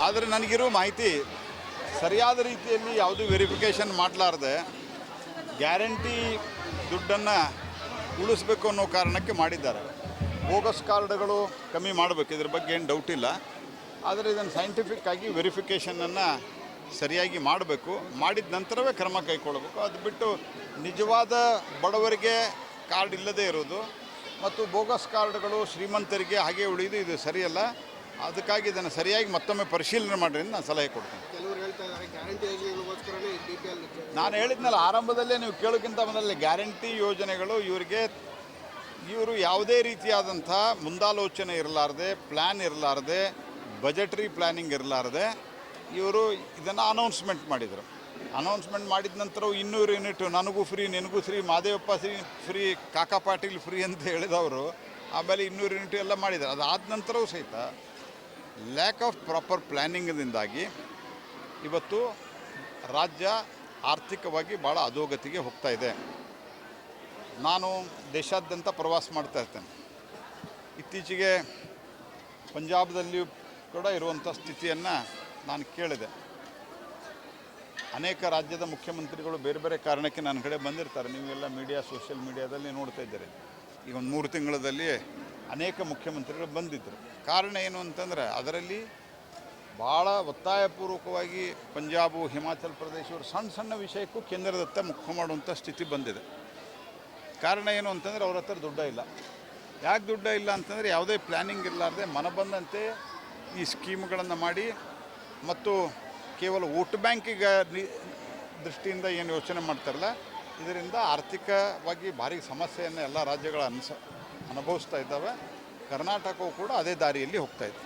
ಆದರೆ ನನಗಿರೋ ಮಾಹಿತಿ ಸರಿಯಾದ ರೀತಿಯಲ್ಲಿ ಯಾವುದೂ ವೆರಿಫಿಕೇಷನ್ ಮಾಡಲಾರ್ದೆ ಗ್ಯಾರಂಟಿ ದುಡ್ಡನ್ನು ಉಳಿಸ್ಬೇಕು ಅನ್ನೋ ಕಾರಣಕ್ಕೆ ಮಾಡಿದ್ದಾರೆ. ಬೋಗಸ್ ಕಾರ್ಡ್ಗಳು ಕಮ್ಮಿ ಮಾಡಬೇಕು, ಇದ್ರ ಬಗ್ಗೆ ಏನು ಡೌಟ್ ಇಲ್ಲ. ಆದರೆ ಇದನ್ನು ಸೈಂಟಿಫಿಕ್ ಆಗಿ ವೆರಿಫಿಕೇಷನನ್ನು ಸರಿಯಾಗಿ ಮಾಡಬೇಕು. ಮಾಡಿದ ನಂತರವೇ ಕ್ರಮ ಕೈಗೊಳ್ಳಬೇಕು. ಅದು ಬಿಟ್ಟು ನಿಜವಾದ ಬಡವರಿಗೆ ಕಾರ್ಡ್ ಇಲ್ಲದೇ ಇರೋದು ಮತ್ತು ಬೋಗಸ್ ಕಾರ್ಡ್ಗಳು ಶ್ರೀಮಂತರಿಗೆ ಹಾಗೆ ಉಳಿದು ಇದು ಸರಿಯಲ್ಲ. ಅದಕ್ಕಾಗಿ ಇದನ್ನು ಸರಿಯಾಗಿ ಮತ್ತೊಮ್ಮೆ ಪರಿಶೀಲನೆ ಮಾಡಿರಿ ಅಂತ ನಾನು ಸಲಹೆ ಕೊಡ್ತೀನಿ. ಕೆಲವರು ಹೇಳ್ತಾ ಇದ್ದಾರೆ ಗ್ಯಾರಂಟಿ ಯೋಜನೆಗಳಿಗೋಸ್ಕರನೇ BPL. ನಾನು ಹೇಳಿದ್ನಲ್ಲ ಆರಂಭದಲ್ಲೇ, ನೀವು ಕೇಳೋಕ್ಕಿಂತ ಮೊದಲೇ ಗ್ಯಾರಂಟಿ ಯೋಜನೆಗಳು ಇವರು ಯಾವುದೇ ರೀತಿಯಾದಂಥ ಮುಂದಾಲೋಚನೆ ಇರಲಾರ್ದೆ, ಪ್ಲ್ಯಾನ್ ಇರಲಾರ್ದೆ, ಬಜೆಟ್ರಿ ಪ್ಲ್ಯಾನಿಂಗ್ ಇರಲಾರ್ದೆ ಇವರು ಇದನ್ನು ಅನೌನ್ಸ್ಮೆಂಟ್ ಮಾಡಿದರು. ಅನೌನ್ಸ್ಮೆಂಟ್ ಮಾಡಿದ ನಂತರ 200 ಯೂನಿಟ್ ನನಗೂ ಫ್ರೀ, ನಿನಗೂ ಫ್ರೀ, ಮಾದೇವಪ್ಪ ಫ್ರೀ, ಕಾಕಾ ಪಾಟೀಲ್ ಫ್ರೀ ಅಂತ ಹೇಳಿದವರು ಆಮೇಲೆ 200 ಯೂನಿಟ್ ಎಲ್ಲ ಮಾಡಿದ್ದಾರೆ. ಅದಾದ ನಂತರವೂ ಸಹಿತ ಲ್ಯಾಕ್ ಆಫ್ ಪ್ರಾಪರ್ ಪ್ಲ್ಯಾನಿಂಗ್ದಿಂದಾಗಿ ಇವತ್ತು ರಾಜ್ಯ ಆರ್ಥಿಕವಾಗಿ ಭಾಳ ಅಧೋಗತಿಗೆ ಹೋಗ್ತಾ ಇದೆ. ನಾನು ದೇಶಾದ್ಯಂತ ಪ್ರವಾಸ ಮಾಡ್ತಾ ಇರ್ತೇನೆ. ಇತ್ತೀಚೆಗೆ ಪಂಜಾಬ್ದಲ್ಲಿಯೂ ಕೂಡ ಇರುವಂಥ ಸ್ಥಿತಿಯನ್ನು ನಾನು ಕೇಳಿದೆ. ಅನೇಕ ರಾಜ್ಯದ ಮುಖ್ಯಮಂತ್ರಿಗಳು ಬೇರೆ ಬೇರೆ ಕಾರಣಕ್ಕೆ ನನ್ನ ಕಡೆ ಬಂದಿರ್ತಾರೆ. ನೀವೆಲ್ಲ ಮೀಡಿಯಾ, ಸೋಷಿಯಲ್ ಮೀಡಿಯಾದಲ್ಲಿ ನೋಡ್ತಾ ಇದ್ದೀರಿ. ಈಗ ಒಂದು 3 ತಿಂಗಳಲ್ಲಿ ಅನೇಕ ಮುಖ್ಯಮಂತ್ರಿಗಳು ಬಂದಿದ್ದರು. ಕಾರಣ ಏನು ಅಂತಂದರೆ ಅದರಲ್ಲಿ ಭಾಳ ಒತ್ತಾಯಪೂರ್ವಕವಾಗಿ ಪಂಜಾಬು, ಹಿಮಾಚಲ ಪ್ರದೇಶ ಇವರು ಸಣ್ಣ ಸಣ್ಣ ವಿಷಯಕ್ಕೂ ಕೇಂದ್ರದತ್ತ ಮುಖ ಮಾಡುವಂಥ ಸ್ಥಿತಿ ಬಂದಿದೆ. ಕಾರಣ ಏನು ಅಂತಂದರೆ ಅವ್ರ ಹತ್ರ ದುಡ್ಡ ಇಲ್ಲ. ಯಾಕೆ ದುಡ್ಡ ಇಲ್ಲ ಅಂತಂದರೆ ಯಾವುದೇ ಪ್ಲ್ಯಾನಿಂಗ್ ಇರಲಾರ್ದೆ ಮನಬಂದಂತೆ ಈ ಸ್ಕೀಮ್ಗಳನ್ನು ಮಾಡಿ ಮತ್ತು ಕೇವಲ ವೋಟ್ ಬ್ಯಾಂಕಿಗೆ ದೃಷ್ಟಿಯಿಂದ ಏನು ಯೋಚನೆ ಮಾಡ್ತಾರಲ್ಲ, ಇದರಿಂದ ಆರ್ಥಿಕವಾಗಿ ಭಾರಿ ಸಮಸ್ಯೆಯನ್ನು ಎಲ್ಲ ರಾಜ್ಯಗಳು ಅನುಭವಿಸ್ತಾ ಇದ್ದಾವೆ. ಕರ್ನಾಟಕವು ಕೂಡ ಅದೇ ದಾರಿಯಲ್ಲಿ ಹೋಗ್ತಾ ಇದೆ.